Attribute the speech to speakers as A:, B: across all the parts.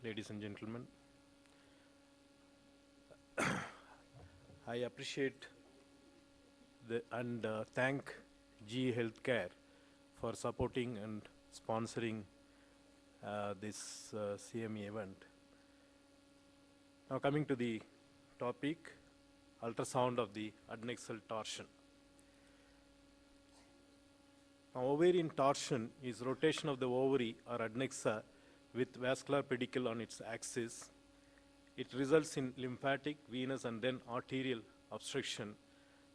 A: ladies and gentlemen. I appreciate and thank GE Healthcare for supporting and sponsoring this CME event. Now coming to the topic, ultrasound of the adnexal torsion. Now, ovarian torsion is rotation of the ovary or adnexa with vascular pedicle on its axis. It results in lymphatic, venous, and then arterial obstruction.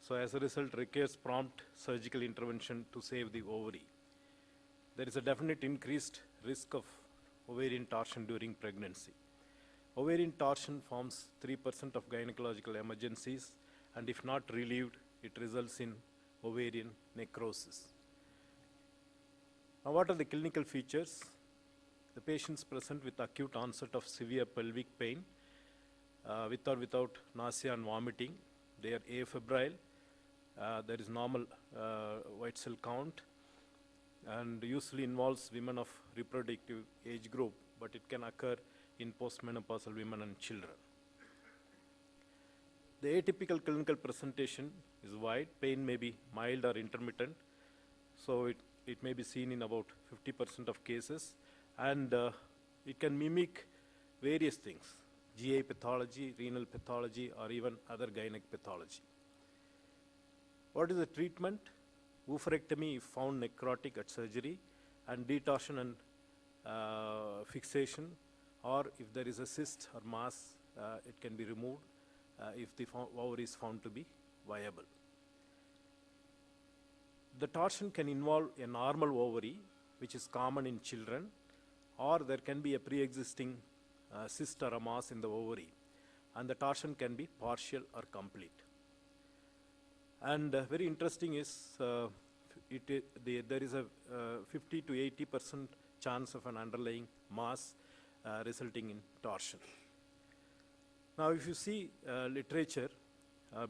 A: So as a result, requires prompt surgical intervention to save the ovary. There is a definite increased risk of ovarian torsion during pregnancy. Ovarian torsion forms 3% of gynecological emergencies, and if not relieved, it results in ovarian necrosis. Now, what are the clinical features? The patients present with acute onset of severe pelvic pain, with or without nausea and vomiting. They are afebrile. There is normal white cell count, and usually involves women of reproductive age group, but it can occur in postmenopausal women and children. The atypical clinical presentation is wide. Pain may be mild or intermittent, so it may be seen in about 50% of cases, and it can mimic various things, GI pathology, renal pathology, or even other gynec pathology. What is the treatment? Oophorectomy if found necrotic at surgery, and detorsion and fixation, or if there is a cyst or mass, it can be removed if the ovary is found to be viable. The torsion can involve a normal ovary, which is common in children, or there can be a pre-existing cyst or a mass in the ovary, and the torsion can be partial or complete. And very interesting is there is a 50 to 80% chance of an underlying mass resulting in torsion. Now, if you see literature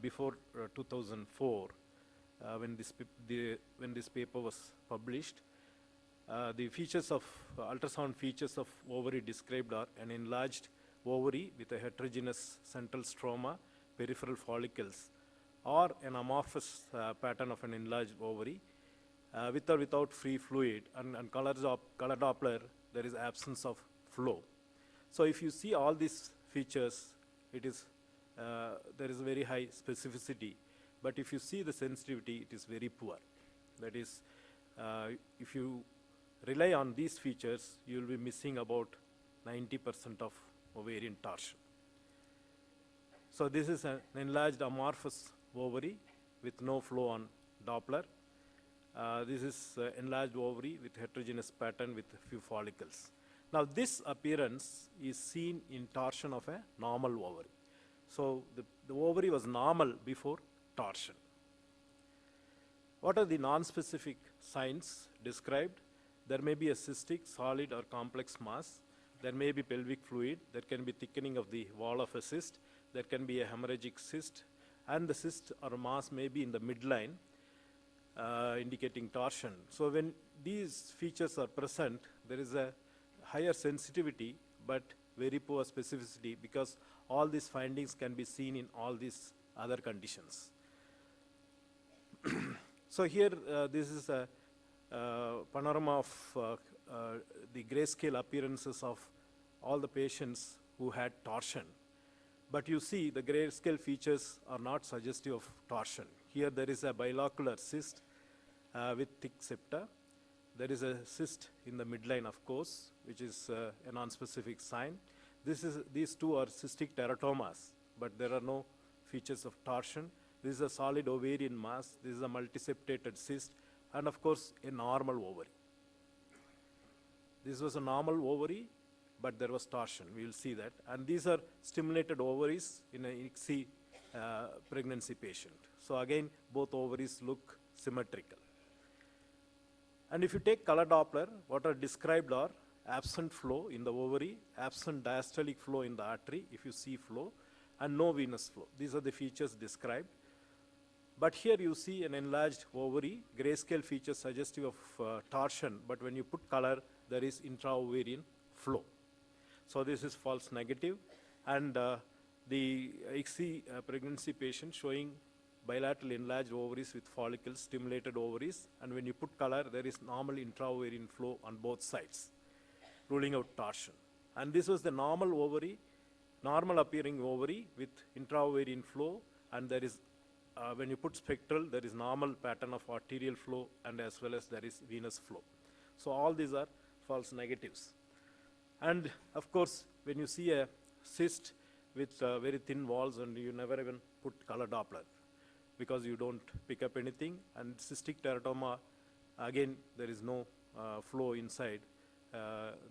A: before 2004, when this paper was published, the features of ultrasound features of ovary described are an enlarged ovary with a heterogeneous central stroma, peripheral follicles, or an amorphous pattern of an enlarged ovary with or without free fluid, and color Doppler, there is absence of flow. So if you see all these features, it is there is very high specificity, but if you see the sensitivity, it is very poor. That is, if you rely on these features, you will be missing about 90% of ovarian torsion. So this is an enlarged amorphous ovary with no flow on Doppler. This is enlarged ovary with heterogeneous pattern with a few follicles. Now this appearance is seen in torsion of a normal ovary. So the ovary was normal before torsion. What are the non-specific signs described? There may be a cystic, solid, or complex mass. There may be pelvic fluid. There can be thickening of the wall of a cyst. There can be a hemorrhagic cyst, and the cyst or mass may be in the midline, indicating torsion. So when these features are present, there is a higher sensitivity but very poor specificity, because all these findings can be seen in all these other conditions. So here, this is a panorama of the grayscale appearances of all the patients who had torsion. But you see the grayscale features are not suggestive of torsion. Here there is a bilocular cyst with thick septa. There is a cyst in the midline, of course, which is a non-specific sign. These two are cystic teratomas, but there are no features of torsion. This is a solid ovarian mass. This is a multiseptated cyst, and of course, a normal ovary. This was a normal ovary, but there was torsion. We will see that. And these are stimulated ovaries in an ICSI pregnancy patient. So again, both ovaries look symmetrical. And if you take color Doppler, what are described are absent flow in the ovary, absent diastolic flow in the artery, if you see flow, and no venous flow. These are the features described. But here you see an enlarged ovary, grayscale features suggestive of torsion, but when you put color, there is intra-ovarian flow. So this is false negative. And the ICSI pregnancy patient showing bilateral enlarged ovaries with follicles, stimulated ovaries, and when you put color, there is normal intraovarian flow on both sides, ruling out torsion. And this was the normal ovary, normal appearing ovary with intraovarian flow, and there is, when you put spectral, there is normal pattern of arterial flow and as well as there is venous flow. So all these are false negatives. And of course, when you see a cyst with very thin walls and you never even put color Doppler because you don't pick up anything, and cystic teratoma, again, there is no flow inside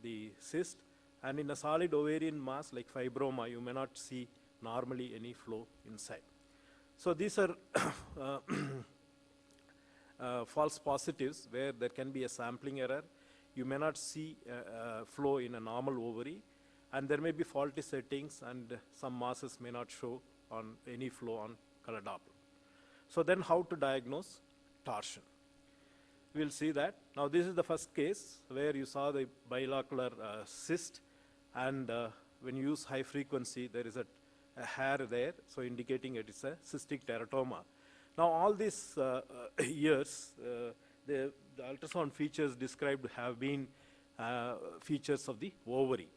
A: the cyst. And in a solid ovarian mass like fibroma, you may not see normally any flow inside. So these are false positives where there can be a sampling error. You may not see flow in a normal ovary, and there may be faulty settings, and some masses may not show on any flow on color Doppler. So then how to diagnose torsion? We'll see that. Now this is the first case where you saw the bilocular cyst, and when you use high frequency, there is a hair there, so indicating it is a cystic teratoma. Now all these years, the ultrasound features described have been features of the ovary.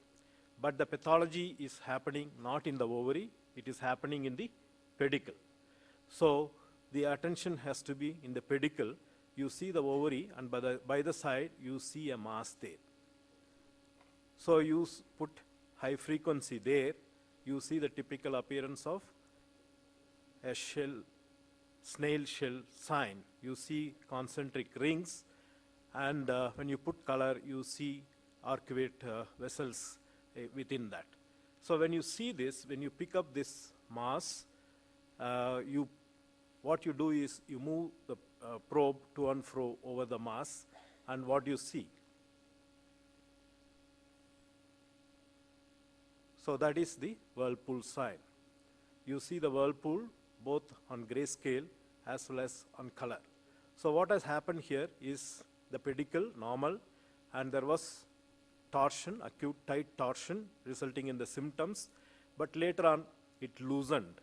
A: But the pathology is happening not in the ovary, it is happening in the pedicle. So the attention has to be in the pedicle. You see the ovary, and by the side, you see a mass there. So you put high frequency there, you see the typical appearance of a shell, snail shell sign. You see concentric rings, and when you put color, you see arcuate vessels within that. So when you see this, when you pick up this mass, what you do is you move the probe to and fro over the mass, and what you see. So that is the whirlpool sign. You see the whirlpool both on grayscale as well as on color. So what has happened here is the pedicle normal, and there was torsion, acute tight torsion resulting in the symptoms, but later on it loosened.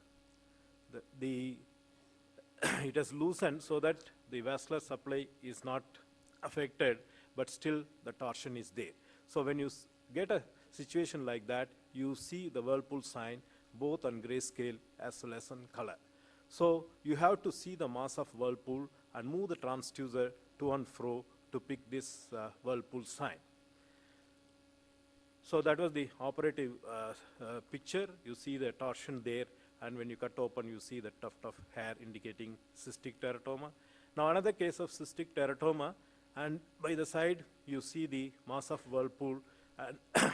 A: It has loosened so that the vascular supply is not affected, but still the torsion is there. So when you get a situation like that, you see the whirlpool sign both on grayscale as well as on color. So you have to see the mass of whirlpool and move the transducer to and fro to pick this whirlpool sign. So that was the operative picture. You see the torsion there, and when you cut open, you see the tuft of hair indicating cystic teratoma. Now another case of cystic teratoma, and by the side, you see the mass of whirlpool,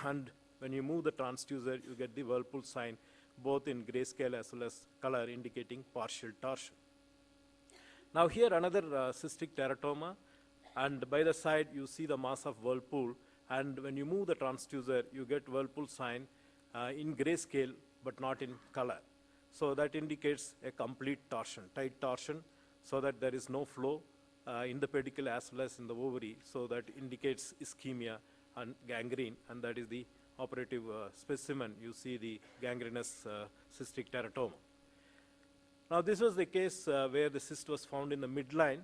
A: and when you move the transducer, you get the whirlpool sign, both in grayscale as well as color, indicating partial torsion. Now here another cystic teratoma, and by the side, you see the mass of whirlpool, and when you move the transducer, you get whirlpool sign in grayscale, but not in color. So that indicates a complete torsion, tight torsion, so that there is no flow in the pedicle as well as in the ovary. So that indicates ischemia and gangrene, and that is the operative specimen. You see the gangrenous cystic teratoma. Now this was the case where the cyst was found in the midline,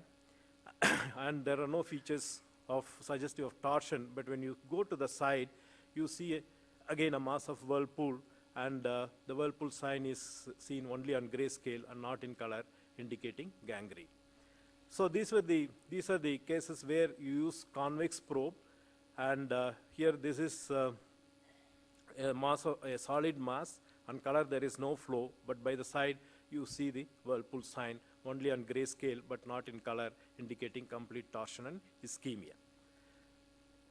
A: and there are no features of suggestive of torsion, but when you go to the side, you see again a mass of whirlpool, and the whirlpool sign is seen only on grayscale and not in color, indicating gangrene. So these are the cases where you use convex probe, and here this is a solid mass. On color there is no flow, but by the side you see the whirlpool sign only on grayscale but not in color, indicating complete torsion and ischemia.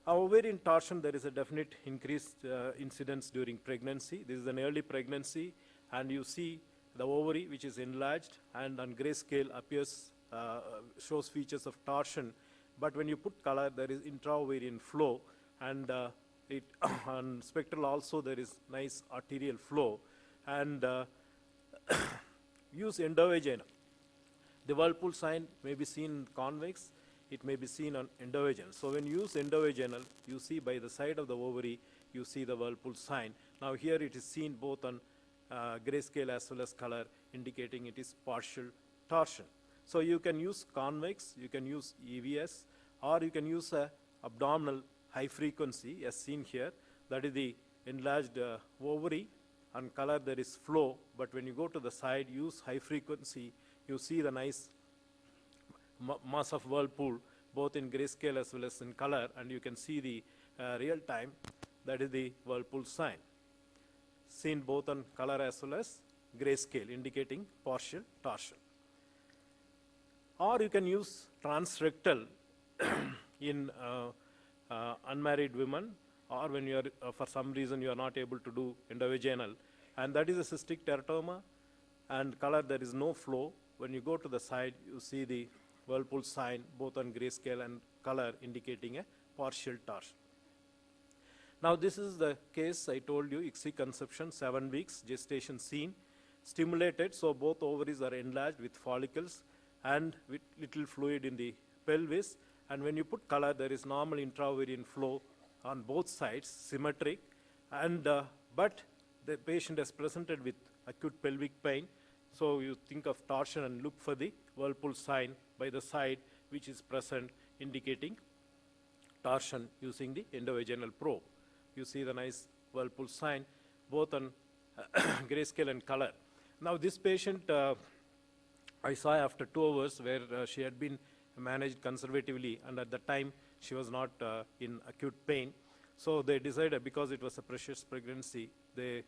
A: Ovarian torsion, there is a definite increased incidence during pregnancy. This is an early pregnancy, and you see the ovary which is enlarged, and on grayscale appears, shows features of torsion. But when you put color, there is intraovarian flow, and on spectral also there is nice arterial flow, and use endovaginal. The whirlpool sign may be seen convex, it may be seen on endovaginal. So when you use endovaginal, you see by the side of the ovary, you see the whirlpool sign. Now here it is seen both on grayscale as well as color, indicating it is partial torsion. So you can use convex, you can use EVS, or you can use a abdominal high frequency as seen here. That is the enlarged ovary. On color there is flow, but when you go to the side, use high frequency, you see the nice mass of whirlpool both in grayscale as well as in color, and you can see the real time. That is the whirlpool sign, seen both on color as well as grayscale, indicating partial torsion. Or you can use transrectal in unmarried women, or when you are for some reason you are not able to do endovaginal, and that is a cystic teratoma, and color there is no flow. When you go to the side, you see the whirlpool sign both on grayscale and color, indicating a partial torsion. Now this is the case I told you, ICSI conception, 7 weeks, gestation seen, stimulated, so both ovaries are enlarged with follicles and with little fluid in the pelvis, and when you put color, there is normal intraovarian flow on both sides, symmetric, and but the patient is presented with acute pelvic pain, so you think of torsion and look for the whirlpool sign by the side, which is present, indicating torsion using the endovaginal probe. You see the nice whirlpool sign both on grayscale and color. Now this patient I saw after 2 hours, where she had been managed conservatively, and at the time she was not in acute pain. So they decided, because it was a precious pregnancy, they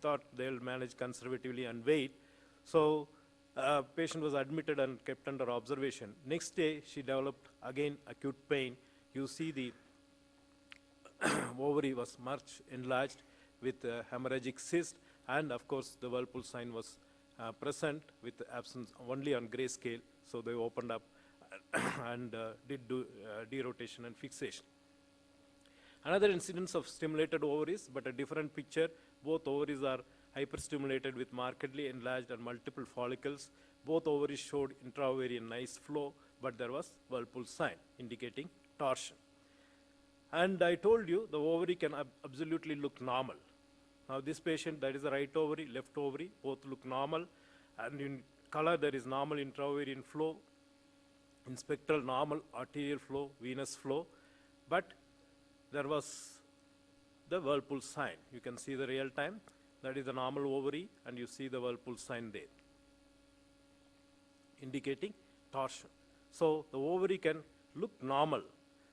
A: thought they'll manage conservatively and wait. So patient was admitted and kept under observation. Next day she developed again acute pain. You see the ovary was much enlarged with hemorrhagic cyst, and of course the whirlpool sign was present with absence only on grayscale. So they opened up and did do derotation and fixation. Another incidence of stimulated ovaries, but a different picture. Both ovaries are hyperstimulated with markedly enlarged and multiple follicles. Both ovaries showed intraovarian nice flow, but there was whirlpool sign, indicating torsion. And I told you the ovary can absolutely look normal. Now this patient, that is the right ovary, left ovary, both look normal, and in color there is normal intraovarian flow, in spectral normal arterial flow, venous flow, but there was the whirlpool sign. You can see the real time, that is the normal ovary, and you see the whirlpool sign there, indicating torsion. So the ovary can look normal.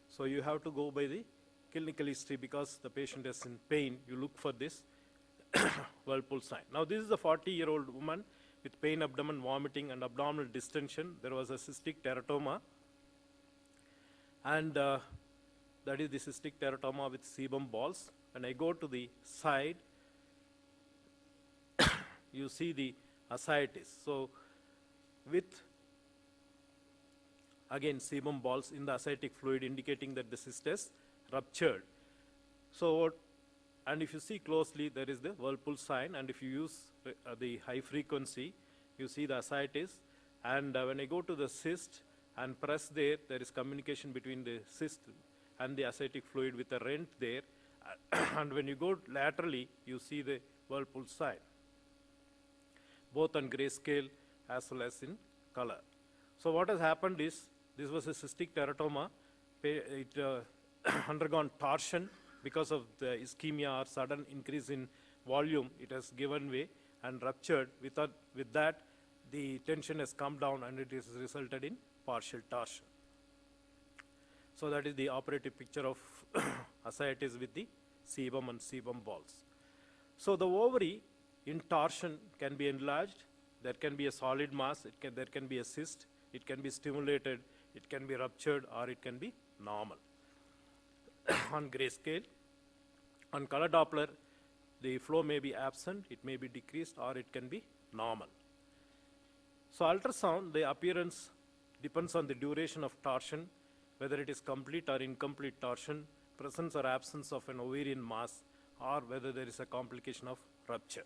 A: So you have to go by the clinical history, because the patient is in pain, you look for this whirlpool sign. Now this is a 40-year-old woman with pain, abdomen, vomiting, and abdominal distension. There was a cystic teratoma, and that is the cystic teratoma with sebum balls. When I go to the side, you see the ascites. So with again sebum balls in the ascitic fluid, indicating that the cyst is ruptured. So, and if you see closely, there is the whirlpool sign, and if you use the high frequency, you see the ascites. And when I go to the cyst and press there, there is communication between the cyst and the ascitic fluid with a rent there. And when you go laterally, you see the whirlpool sign, both on grayscale as well as in color. So what has happened is, this was a cystic teratoma. It undergone torsion because of the ischemia or sudden increase in volume. It has given way and ruptured. With that, the tension has come down, and it has resulted in partial torsion. So that is the operative picture of ascites with the sebum and sebum balls. So the ovary in torsion can be enlarged. There can be a solid mass. There can be a cyst. It can be stimulated. It can be ruptured, or it can be normal. On grayscale, on color Doppler, the flow may be absent, it may be decreased, or it can be normal. So ultrasound, the appearance depends on the duration of torsion, whether it is complete or incomplete torsion, presence or absence of an ovarian mass, or whether there is a complication of rupture.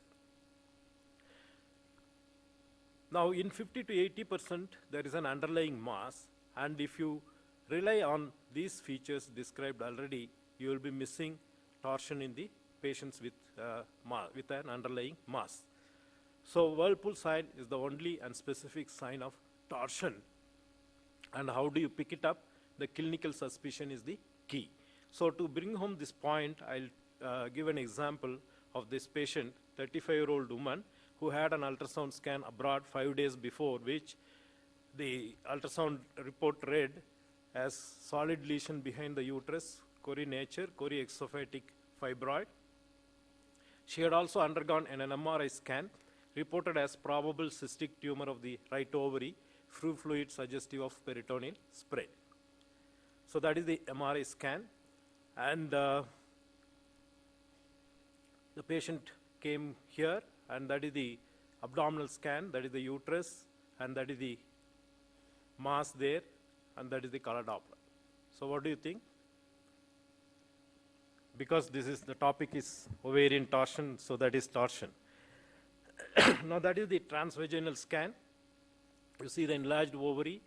A: Now in 50 to 80%, there is an underlying mass, and if you rely on these features described already, you will be missing torsion in the patients with an underlying mass. So whirlpool sign is the only and specific sign of torsion. And how do you pick it up? The clinical suspicion is the key. So to bring home this point, I'll give an example of this patient, 35-year-old woman, who had an ultrasound scan abroad 5 days before, which the ultrasound report read as solid lesion behind the uterus, nature, chorioexophatic fibroid. She had also undergone an MRI scan, reported as probable cystic tumor of the right ovary, fluid suggestive of peritoneal spread. So that is the MRI scan. And the patient came here, and that is the abdominal scan, that is the uterus, and that is the mass there, and that is the color Doppler. So what do you think? Because the topic is ovarian torsion, so that is torsion. Now that is the transvaginal scan. You see the enlarged ovary,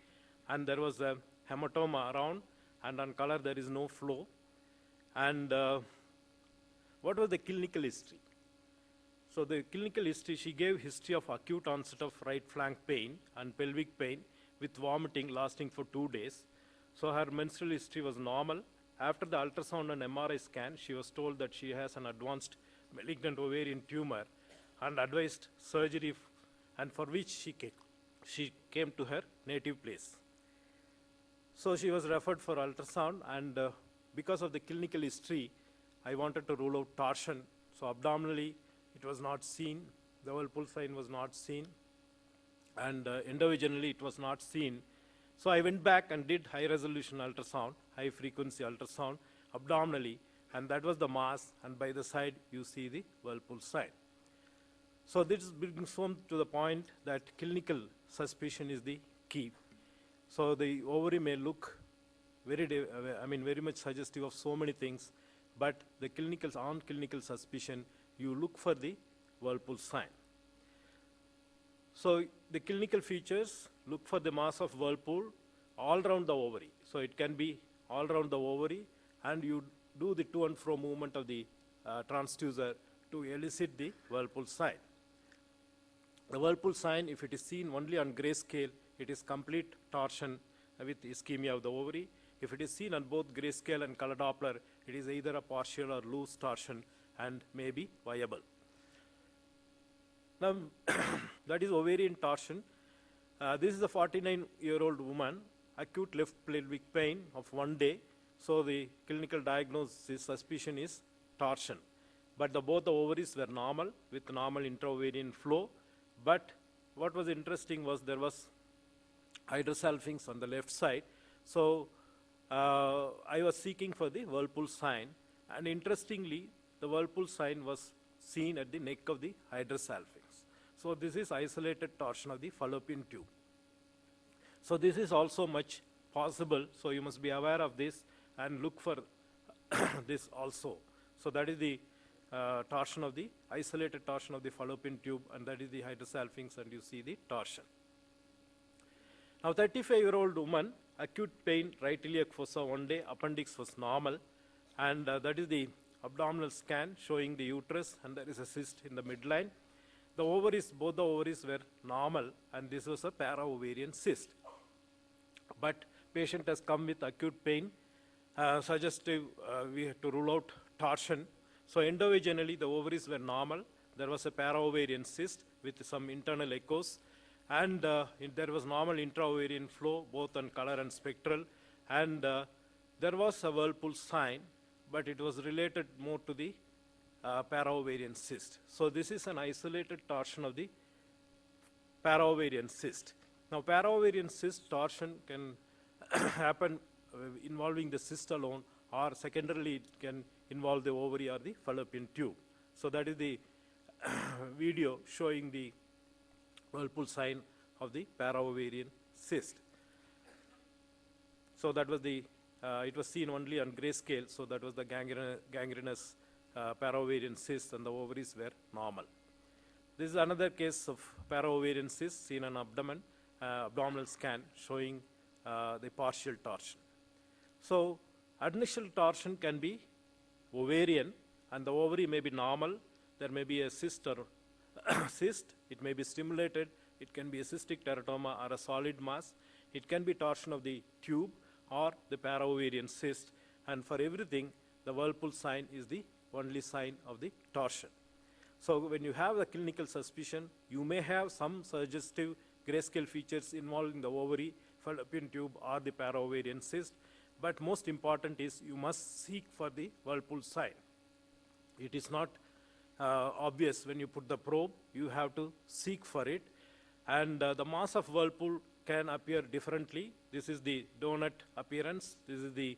A: and there was a hematoma around, and on color there is no flow. And what was the clinical history? So the clinical history, she gave history of acute onset of right flank pain and pelvic pain with vomiting lasting for 2 days. So her menstrual history was normal. After the ultrasound and MRI scan, she was told that she has an advanced malignant ovarian tumor and advised surgery, and for which she came to her native place. So she was referred for ultrasound, and because of the clinical history, I wanted to rule out torsion. So abdominally, it was not seen. The whirlpool sign was not seen. And endovaginally, it was not seen. So I went back and did high-resolution ultrasound, high-frequency ultrasound, abdominally, and that was the mass, and by the side, you see the whirlpool sign. So this brings home to the point that clinical suspicion is the key. So the ovary may look very much suggestive of so many things, but on clinical suspicion, you look for the whirlpool sign. So the clinical features, look for the mass of whirlpool all around the ovary. So it can be all around the ovary, and you do the to and fro movement of the transducer to elicit the whirlpool sign. The whirlpool sign, if it is seen only on grayscale, it is complete torsion with ischemia of the ovary. If it is seen on both grayscale and color Doppler, it is either a partial or loose torsion and may be viable. Now, that is ovarian torsion. This is a 49-year-old woman, acute left pelvic pain of 1 day. So the clinical diagnosis suspicion is torsion. But both the ovaries were normal with normal intra-ovarian flow. But what was interesting was there was hydrosalpinx on the left side. So I was seeking for the whirlpool sign. And interestingly, the whirlpool sign was seen at the neck of the hydrosalpinx. So this is isolated torsion of the fallopian tube. So this is also much possible. So you must be aware of this and look for this also. So that is the isolated torsion of the fallopian tube, and that is the hydrosalpinx, and you see the torsion. Now 35-year-old woman, acute pain, right iliac fossa 1 day, appendix was normal, and that is the abdominal scan showing the uterus, and there is a cyst in the midline. The ovaries, both the ovaries were normal, and this was a para-ovarian cyst. But patient has come with acute pain, suggestive we have to rule out torsion. So endovaginally, the ovaries were normal. There was a para-ovarian cyst with some internal echoes, and there was normal intra-ovarian flow, both on color and spectral, and there was a whirlpool sign, but it was related more to the para-ovarian cyst. So this is an isolated torsion of the para-ovarian cyst. Now para-ovarian cyst torsion can happen involving the cyst alone, or secondarily it can involve the ovary or the fallopian tube. So that is the video showing the whirlpool sign of the para-ovarian cyst. So that was it was seen only on grayscale, so that was the gangrenous para-ovarian cyst, and the ovaries were normal. This is another case of para-ovarian cyst seen on abdominal scan showing the partial torsion. So initial torsion can be ovarian, and the ovary may be normal. There may be a cyst or cyst. It may be stimulated. It can be a cystic teratoma or a solid mass. It can be torsion of the tube or the paraovarian cyst. And for everything, the whirlpool sign is the only sign of the torsion. So when you have the clinical suspicion, you may have some suggestive grayscale features involving the ovary, fallopian tube, or the paraovarian cyst. But most important is you must seek for the whirlpool sign. It is not obvious when you put the probe. You have to seek for it. And the mass of whirlpool can appear differently. This is the donut appearance. This is the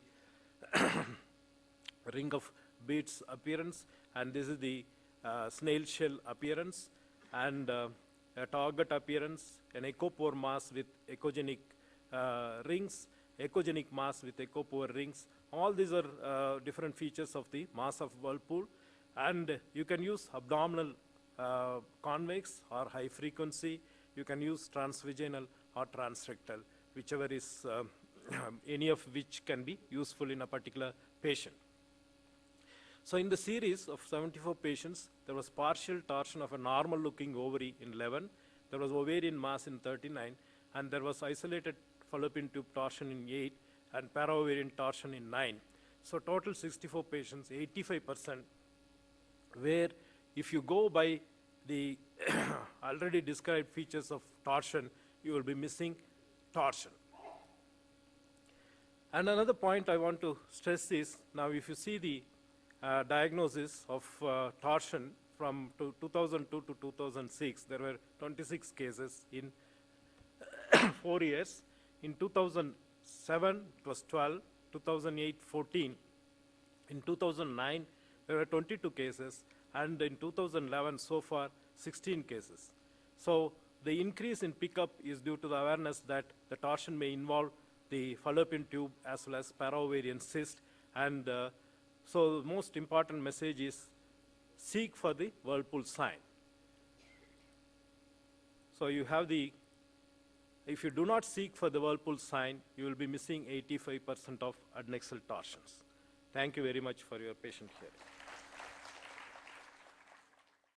A: ring of beads appearance. And this is the snail shell appearance. And a target appearance, an echopore mass with echogenic rings, echogenic mass with echopore rings. All these are different features of the mass of whirlpool. And you can use abdominal convex or high frequency. You can use transvaginal or transrectal, whichever is any of which can be useful in a particular patient. So in the series of 74 patients, there was partial torsion of a normal looking ovary in 11. There was ovarian mass in 39, and there was isolated fallopian tube torsion in 8 and paraovarian torsion in 9. So total 64 patients, 85%, where if you go by the already described features of torsion, you will be missing torsion. And another point I want to stress is, now if you see the diagnosis of torsion from 2002 to 2006, there were 26 cases in 4 years. In 2007, it was 12, 2008, 14. In 2009, there were 22 cases, and in 2011, so far, 16 cases. So the increase in pickup is due to the awareness that the torsion may involve the fallopian tube as well as paraovarian cyst. And so the most important message is seek for the whirlpool sign. So you have the, if you do not seek for the whirlpool sign, you will be missing 85% of adnexal torsions. Thank you very much for your patient hearing.